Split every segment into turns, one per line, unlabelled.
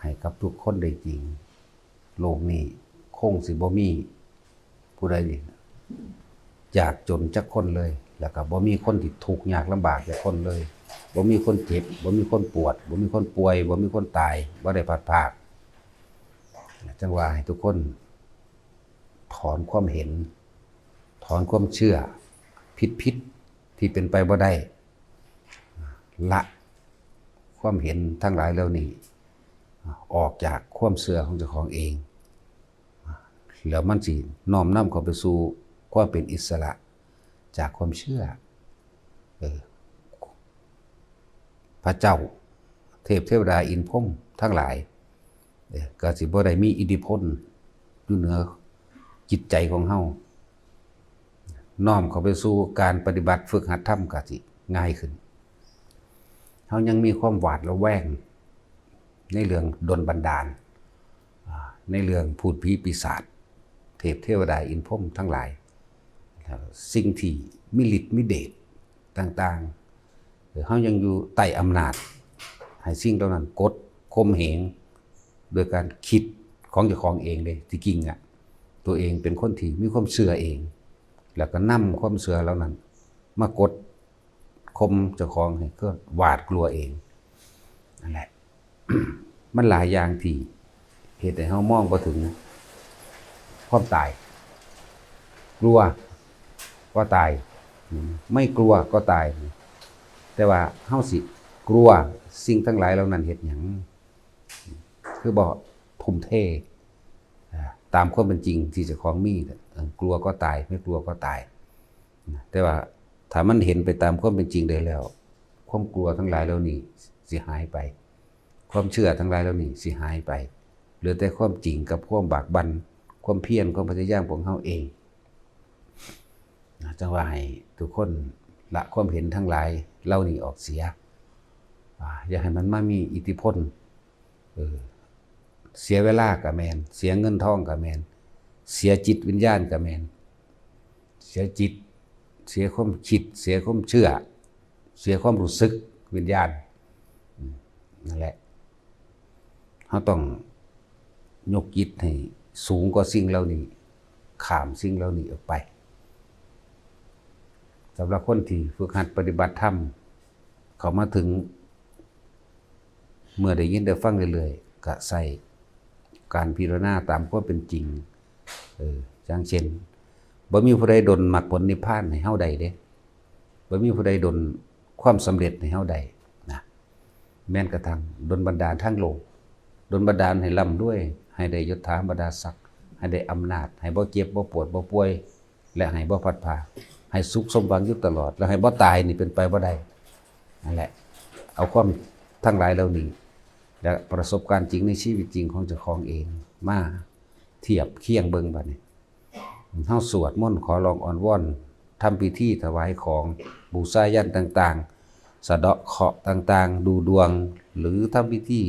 ให้กับทุกคนได้จริงโลกนี้คงสิบ่มีผู้ใดอยากจนจักคนเลยแล้วก็บ่มีคนที่ทุกข์ยากลำบากจักคนเลยบ่มีคนเจ็บบ่มีคนปวดบ่มีคนป่วยบ่มีคนตายบ่ได้พัดภาคจังว่าให้ทุกคนถอนความเห็นถอนความเชื่อผิดที่เป็นไปบ่ได้ละความเห็นทั้งหลายเหล่านี้ออกจากความเชื่อของเจ้าของเองแล้วมันสิน้อมนำเข้าไปสู่ความเป็นอิสระจากความเชื่อพระเจ้าเทวดาอินทร์พรหมทั้งหลายก็สิบ่ได้มีอิทธิพลอยู่เหนือจิตใจของเฮาน้อมเข้าไปสู่การปฏิบัติฝึกหัดธรรมก็สิง่ายขึ้นเฮายังมีความหวาดระแวงในเรื่องดลบันดาลในเรื่องพูดผีปีศาจเทวดาอินทร์พรหมทั้งหลายสิ่งที่มีฤทธิ์มีเดชต่างๆเฮายังอยู่ใต้อำนาจให้สิ่งเหล่านั้นกดข่มเหงโดยการคิดของเจ้าของเองเลยที่จริงตัวเองเป็นคนที่มีความเชื่อเองแล้วก็นำความเชื่อเหล่านั้นมากดข่มเจ้าของให้ก็หวาดกลัวเองนั่นแหละ มันหลายอย่างที่เหตุให้เฮามองบ่ถึงความตายกลัวก็ตายไม่กลัวก็ตายแต่ว่าเฮาสิกลัวสิ่งทั้งหลายเหล่านั้นเฮ็ดหยังคือบ่ทุ่มเทตามความเป็นจริงที่เจ้าของมีกลัวก็ตายไม่กลัวก็ตายแต่ว่าถ้ามันเห็นไปตามความเป็นจริงได้แล้วความกลัวทั้งหลายเหล่านี้สิหายไปความเชื่อทั้งหลายเหล่านี้สิหายไปเหลือแต่ความจริงกับความบากบั่นความเพียรความพยายามของเฮาเองจังว่าให้ทุกคนละความเห็นทั้งหลายเหล่านี้ออกเสียอย่าให้มันมามีอิทธิพลเสียเวลาก็แม่นเสียเงินทองก็แม่นเสียจิตวิญญาณก็แม่นเสียจิตเสียความคิดเสียความเชื่อเสียความรู้สึกวิญญาณนั่นแหละเราต้องยกจิตให้สูงกว่าสิ่งเหล่านี้ข้ามสิ่งเหล่านี้ออกไปสำหรับคนที่ฝึกหัดปฏิบัติธรรมเขามาถึงเมื่อได้ยินได้ฟังเรื่อยๆก็ใส่การพิจารณาตามความเป็นจริงอย่างเช่นบ่มีผู้ใดดลมรรคผลนิพพานให้เฮาได้เด้บ่มีผู้ใดดลความสำเร็จให้เฮาได้นะแม้นกระทั่งดลบันดาลทางโลกดลบันดาลให้ร่ำรวยให้ได้ยศถาบรรดาศักดิ์ให้ได้อำนาจให้บ่เจ็บบ่ปวดบ่ป่วยและให้บ่พัดพาให้สุขสมหวังอยู่ตลอดแล้วให้บ่ตายนี่เป็นไปบ่ได้นั่นแหละเอาความทั้งหลายเหล่านี้และประสบการณ์จริงในชีวิตจริงของเจ้าของเองมาเทียบเคียงเบิ่งบัดนี้เฮาสวดมนต์ขอร้องอ้อนวอนทำพิธีถวายของบูชายัญต่างๆสะเดาะเคราะห์ต่างๆดูดวงหรือทำพิธี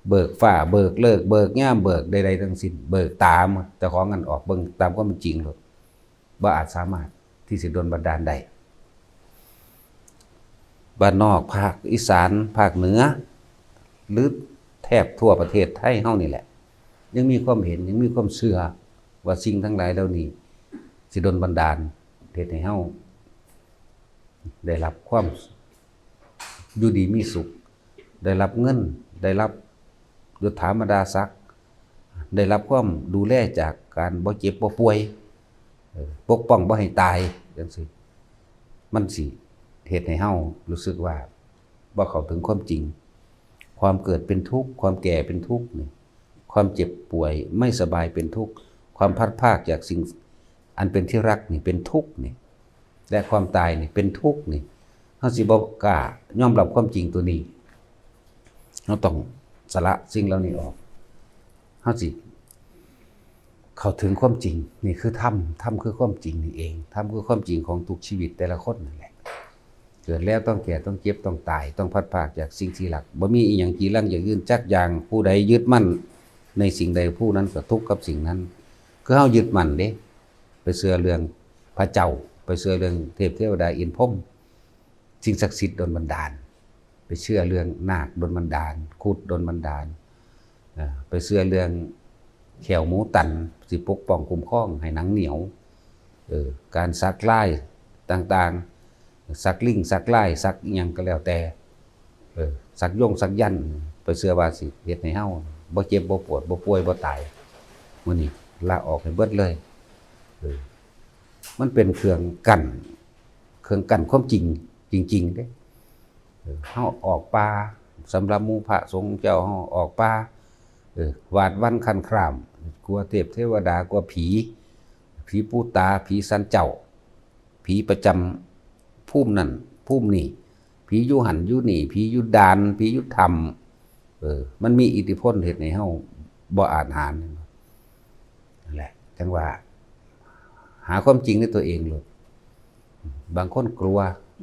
เบิกฟ้าเบิกเลิกเบิกย่ามเบิกใดๆทั้งสิ้นเบิกตามเจ้าของกันออกเบิ่งตามความเป็นจริงเลยบ่อาจสามารถที่สิดลบันดาลได้บ้านนอกภาคอีสานภาคเหนือหรือแทบทั่วประเทศไทยเฮานี่แหละยังมีความเห็นยังมีความเชื่อว่าสิ่งทั้งหลายเหล่านี้สิดลบันดาลเฮ็ดให้เฮาได้รับความอยู่ดีมีสุขได้รับเงินได้รับยศถาบรรดาศักดิ์ได้รับความดูแลจากการบ่เจ็บบ่ป่วยปกป้องบ่ให้ตายจังซี่มันสิเฮ็ดให้เฮารู้สึกว่าบ่เข้าถึงความจริงความเกิดเป็นทุกข์ความแก่เป็นทุกข์นี่ความเจ็บป่วยไม่สบายเป็นทุกข์ความพัดพรากจากสิ่งอันเป็นที่รักนี่เป็นทุกข์นี่และความตายนี่เป็นทุกข์นี่เฮาสิบ่กล้ายอมรับความจริงตัวนี้เราต้องสละสิ่งเหล่านี้ออกเฮาสิเข้าถึงความจริงนี่คือธรรมคือความจริงนี่เองธรรมคือความจริงของทุกชีวิตแต่ละคนนั่นแหละเกิดแล้วต้องแก่ต้องเจ็บต้องตายต้องพัดพรากจากสิ่งที่รักบ่มีอีหยังจีรังอย่างอื่นจักอย่างผู้ใดยึดมั่นในสิ่งใดผู้นั้นก็ทุกข์กับสิ่งนั้นคือเฮายึดมั่นเด้ไปเชื่อเรื่องพระเจ้าไปเชื่อเรื่องเทวดาอินทร์พรหมสิ่งศักดิ์สิทธิ์ดลบันดาลไปเชื่อเรื่องนาคดลบันดาลครุฑดลบันดาล ไปเชื่อเรื่องแขวหมูตันสิปกป้องคุ้มครองให้หนังเหนียวการซักลายต่างๆซักลิงซักลายซักอิหยังก็แล้วแต่ซักย่งซักยันไปเชื่อว่าสิเฮ็ดให้เฮาบ่เจ็บบ่ปวดบ่ป่วยบ่ตายมื้อนี้ลาออกให้เบิดเลยมันเป็นเครื่องกั้นความจริงจริงๆเด้เฮาออกป่าสำหรับหมู่พระสงฆ์เจ้าเฮาออกป่าวาดวันคันครามกลัวเทพเทวดากลัวผีปู่ตาผีสันเจ้าผีประจำภูมินั่นภูมินี่ผีอยู่หันอยู่นี่ผีอยู่ดานผีอยู่ธรรมมันมีอิทธิพลเฮ็ดให้เฮาบ่อาจหารนั่นแหละจังว่าหาความจริงในตัวเองเลยบางคนกลัว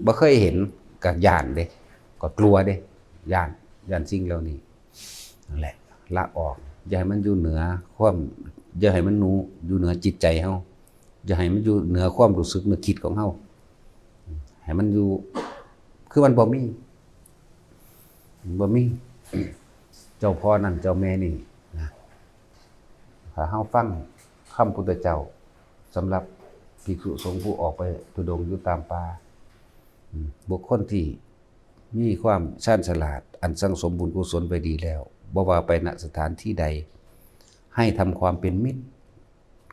บ่เคยเห็นก็ย้านเด้ก็กลัวเด้ย้านสิ่งเหล่านี้นั่นแหละละออกอย่าให้มันอยู่เหนือความอย่าให้มันอยู่เหนือจิตใจเฮาอย่าให้มันอยู่เหนือความรู้สึกนึกคิดของเฮาให้มันอยู่คือมันบ่มีเจ้าพ่อนั่นเจ้าแม่นี่นะถ้าเฮาฟังคำพุทธเจ้าสำหรับภิกษุสงฆ์ผู้ออกไปธุดงค์อยู่ตามป่าบุคคลที่มีความชาญฉลาดอันสังสมบุญกุศลไปดีแล้วบ่ว่าไปณสถานที่ใดให้ทำความเป็นมิตร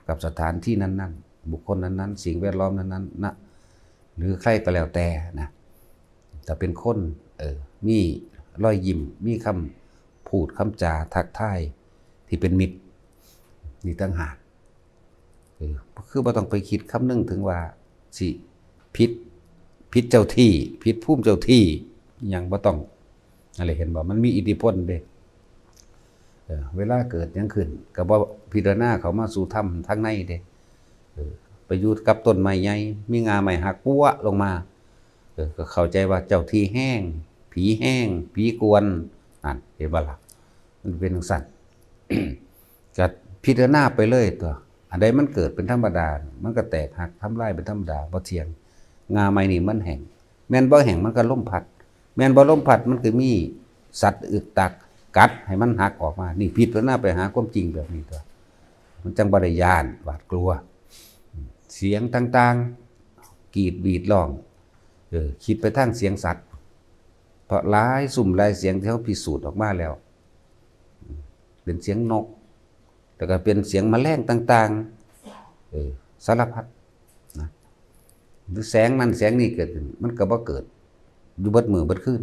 กับสถานที่นั้นๆบุคคลนั้นๆสิ่งแวดล้อมนั้นๆนะหรือใครก็แล้วแต่นะแต่เป็นคนมีรอยยิ้มมีคำพูดคำจาทักทายที่เป็นมิตรนี่ต่างหากคือบ่ต้องไปคิดคำนึงถึงว่าสิผิดเจ้าที่ผิดภูมิเจ้าที่ยังบ่ต้องอะไรเห็นบ่มันมีอิทธิพลเด้เวลาเกิดยังขึ้นก็บ่พิจารณาเขามาสู่ธรรมทางในเด้ไปอยู่กับต้นไม้ใหญ่มีงาไม้หักปัวลงมาก็เข้าใจว่าเจ้าที่แห้งผีแห้งผีกวนนั่นเห็นบ่ล่ะมันเป็นจังซั่น ก็พิจารณาไปเลยตัวอันใดมันเกิดเป็นธรรมดามันก็แตกหักทำลายเป็นธรรมดาบ่เที่ยงงาไม้นี่มันแห้งแม่นบ่แห้งมันก็ลมพัดแม่นบ่ลมพัดมันก็มีสัตว์อึตักกัดให้มันหักออกมานี่พิจารณาไปหาความจริงแบบนี้ตัวมันจังบ่ได้ย้านหวาดกลัวเสียงต่างๆกรีดบีดร้องคิดไปทางเสียงสัตว์เพราะหลายสุ่มหลายเสียงที่เขาพิสูจน์ออกมาแล้วเป็นเสียงนกแต่ก็เป็นเสียงแมลงต่างๆสารพัดนะหรือแสงนั้นแสงนี้เกิดขึ้นมันก็บ่เกิดอยู่เบิดมือเบิดคืน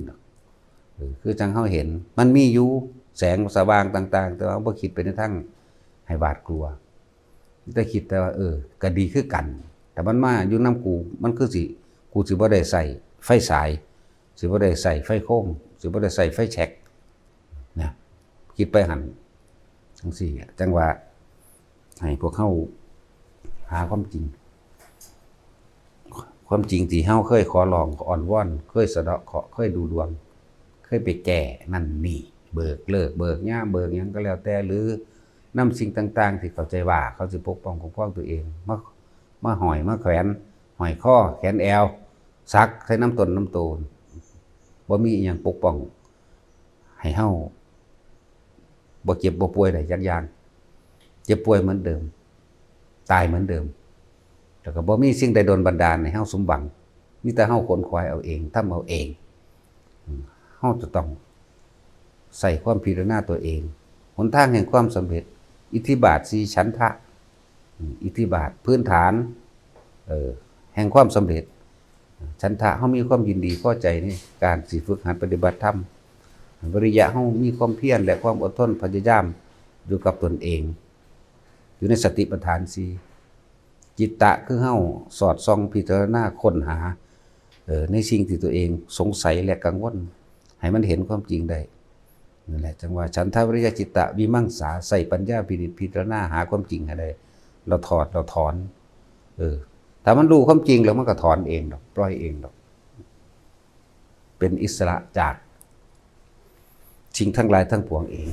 คือจังเฮาเห็นมันมีอยู่แสงสว่างต่างๆแต่ว่าบ่คิดไปในทางให้หวาดกลัวแต่คิดแต่ว่าก็ดีคือกันแต่มันมาอยู่นำกูมันคือสิกูสิบ่ได้ใส่ไฟสายสิบ่ได้ใส่ไฟโค้งสิบ่ได้ใส่ไฟแช็กนะคิดไปหั่นจังซี่จังว่าให้พวกเฮาหาความจริงที่เฮาเคยขอร้องอ่อนวอนเคยสะเดาะเคราะห์เคยดูดวงเคยไปแก้นั่นนี่เบิกเลิกเบิกย่ามเบิกหยังก็แล้วแต่หรือนำสิ่งต่างๆที่เข้าใจว่าเขาสิปกป้องคุ้มครองตัวเองมาห้อยมาแขวนห้อยข้อแขนแอวซักใส่น้ำตนบ่มีอิหยังปกป้องให้เฮาบ่เจ็บบ่ป่วยได้จักอย่างเจ็บป่วยเหมือนเดิมตายเหมือนเดิมแล้วก็บ่มีสิ่งใดโดนบันดาลให้เฮาสมหวังมีแต่เฮาขนขวายเอาเองทำเอาเองเฮาจะต้องใส่ความพิจารณาตัวเองหนทางแห่งความสำเร็จอิทธิบาท4ฉันทะอิทธิบาทพื้นฐานแห่งความสำเร็จฉันทะเฮามีความยินดีพอใจในการสิฝึกหัดปฏิบัติธรรมวิริยะเฮามีความเพียรและความอดทนพยายามอยู่กับตนเองอยู่ในสติปัฏฐาน4จิตตะคือเฮาสอดส่องพิจารณาค้นหาในสิ่งที่ตัวเองสงสัยและกังวลให้มันเห็นความจริงได้นั่นแหละจังว่าฉันทะวิริยะจิตตะวิมังสาใส่ปัญญาพิจารณาหาความจริงให้ได้เราถอนถ้ามันรู้ความจริงแล้วมันก็ถอนเองดอกปล่อยเองดอกเป็นอิสระจากสิ่งทั้งหลายทั้งปวงเอง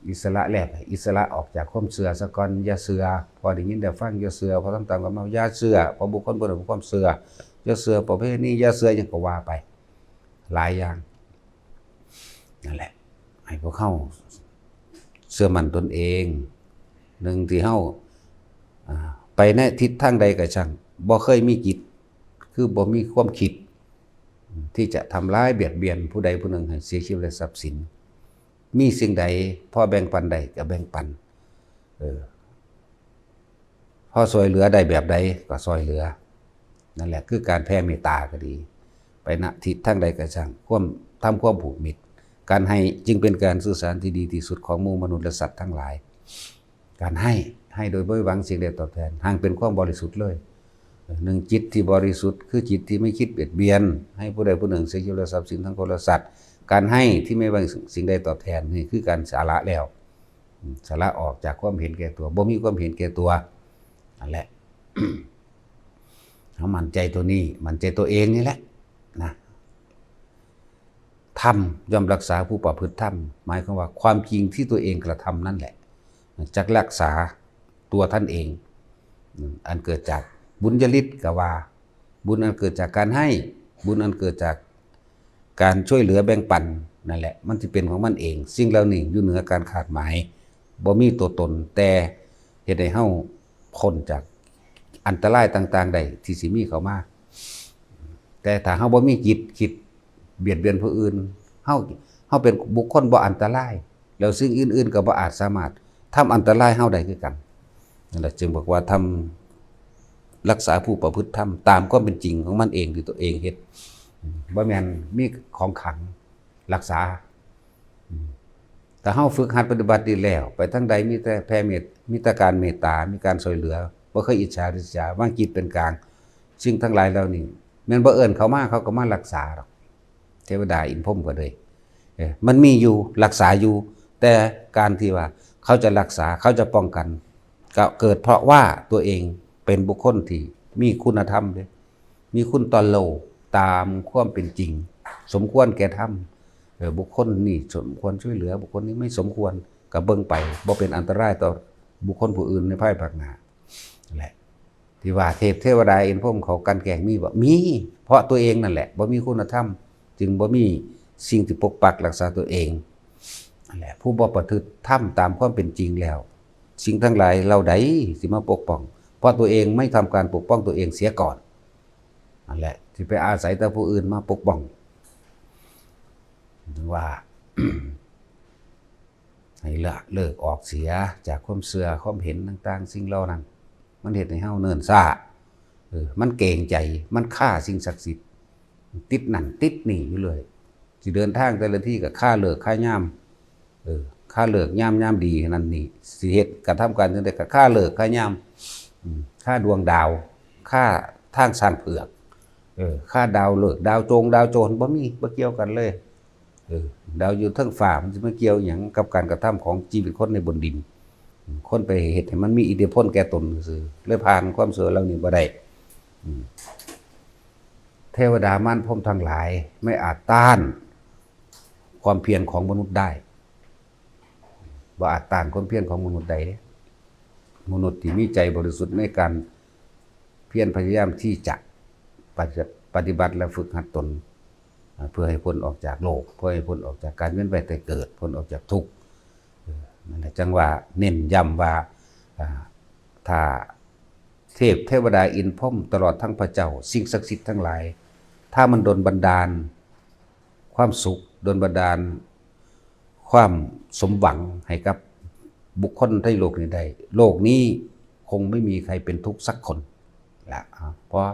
อิสระแรกอิสระออกจากความเสื่อซะก่อนอย่าเสื่อพอได้ยินได้ฟังอย่าเสื่อพอต่างๆก็มาอย่าเสื่อพอบุคคลบ่ได้มีความเสื่ออย่าเสื่อประเภทนี้อย่าเสื่อหยังก็ว่าไปหลายอย่างนั่นแหละให้พวกเขา เชื่อมั่นตนเองหนึ่งที่เฮาไปในทิศทางใดก็ช่างบ่เคยมีจิตคือบ่มีความคิดที่จะทำร้ายเบียดเบียนผู้ใดผู้หนึ่งให้เสียชีวิตและทรัพย์สินมีสิ่งใดพอแบ่งปันใดก็แบ่งปันพอช่วยเหลือได้แบบใดก็ช่วยเหลือนั่นแหละคือการแผ่เมตตาก็ดีไปณทิศทางใดก็ช่างทำความผูกมิตรการให้จึงเป็นการสื่อสารที่ดีที่สุดของหมู่มนุษย์และสัตว์ทั้งหลายการให้โดยไม่หวังสิ่งใดตอบแทนห่างเป็นความบริสุทธิ์เลยหนึ่งจิตที่บริสุทธิ์คือจิตที่ไม่คิดเบียดเบียนให้ผู้ใดผู้หนึ่งเสียชีวิตและทรัพย์สินทั้งคนและสัตว์การให้ที่ไม่หวังสิ่งใดตอบแทนนี่คือการสละแล้วสละออกจากความเห็นแก่ตัวบ่มีความเห็นแก่ตัวนั่นแหละ เขามั่นใจตัวนี้มั่นใจตัวเองนี่แหละนะธรรมย่อมรักษาผู้ประพฤติธรรมหมายความว่าความจริงที่ตัวเองกระทำนั่นแหละจะรักษาตัวท่านเองอันเกิดจากบุญญาฤทธิ์กว่าบุญอันเกิดจากการให้บุญอันเกิดจากการช่วยเหลือแบ่งปันนั่นแหละมันจะเป็นของมันเองสิ่งเหล่านี้อยู่เหนือการคาดหมายบ่มีตัวตนแต่เฮ็ดให้เฮาพ้นจากอันตรายต่างๆใดที่สิมีเข้ามาแต่ถ้าเฮาบ่มีจิตคิดเบียดเบียนผู้อื่นเฮาเป็นบุคคลบ่อันตรายแล้วสิ่งอื่นๆก็บ่อาจสามารถทำอันตรายเฮาได้คือกันนั่นแหละจึงบอกว่าทำรักษาผู้ประพฤติธรรมตามความเป็นจริงของมันเองที่ตัวเองเฮ็ดบ่แม่นมีของขังรักษาแต่เฮาฝึกหัดปฏิบัติดีแล้วไปทั้งใดมีแต่แผ่เมตมีแต่การเมตตามีการช่วยเหลือบ่เคยอิจฉาริษยาวางจิตเป็นกลางสิ่งทั้งหลายเหล่านี้แม่นบ่เอิ้นเขามาเขาก็มารักษาหรอกเทวดาอินพรหมก็เลยมันมีอยู่รักษาอยู่แต่การที่ว่าเขาจะรักษาเขาจะป้องกันก็เกิดเพราะว่าตัวเองเป็นบุคคลที่มีคุณธรรมด้วยมีคุณต่อโลกตามความเป็นจริงสมควรแก่ธรรมบุคคลนี่สมควรช่วยเหลือบุคคลนี้ไม่สมควรก็เบิ่งไปบ่เป็นอันตรายต่อบุคคลผู้อื่นในภายภาคหน้านั่นแหละที่ว่าเทวดาอินพรหมเขากันแกล้งมีบ่มีเพราะตัวเองนั่นแหละบ่มีคุณธรรมจึงบ่มีสิ่งที่ปกปักรักษาตัวเองนั่นแหละผู้บ่ประพฤติธรรมตามความเป็นจริงแล้วสิ่งทั้งหลายเราใดสิมาปกป้องเพราะตัวเองไม่ทำการปกป้องตัวเองเสียก่อนนั่นแหละที่ไปอาศัยแต่ผู้อื่นมาปกป้องว่า ให้เลิกออกเสียจากความเชื่อความเห็นต่างๆสิ่งเหล่านั้นมันเฮ็ดให้เฮาเนิ่นซ่ามันเกรงใจมันฆ่าสิ่งศักดิ์สิทธิ์ติดนั่นติดนี่อยู่เลยสิเดินทางแต่ละที่ก็ฆ่าเลิกฆ่ายามฆ่าเลิกยามดีนั่นนี่สิเฮ็ดกระทำการจังได๋ก็ฆ่าเลิกฆ่ายามฆ่าดวงดาวฆ่าทางสร้างเผือกฆ่าดาวเลิกดาวโจงดาวโจรบ่มีบ่เกี่ยวกันเลยดาวอยู่เทิงฟ้ามันสิมาเกี่ยวหยังกับการกระทำของชีวิตคนในบนดินคนไปเฮ็ดให้มันมีอิทธิพลแก่ตนซื่อเลยผ่านความเสื่อเหล่านี้บ่ได้เทวดามารพรหมทั้งหลายไม่อาจต้านความเพียรของมนุษย์ได้บ่อาจต้านความเพียรของมนุษย์ใดมนุษย์ที่มีใจบริสุทธิ์ในการเพียรพยายามที่จะปฏิบัติและฝึกหัดตนเพื่อให้พ้นออกจากโลกเพื่อให้พ้นออกจากการเวียนว่ายตายเกิดพ้นออกจากทุกข์นั่นแหละจังว่าเน้นย้ำว่าถ้าเทวดาอินพรหมตลอดทั้งพระเจ้าสิ่งศักดิ์สิทธิ์ทั้งหลายถ้ามันดลบันดาลความสุขดลบันดาลความสมหวังให้กับบุคคลในโลกนี้ได้โลกนี้คงไม่มีใครเป็นทุกข์สักคนละเพราะ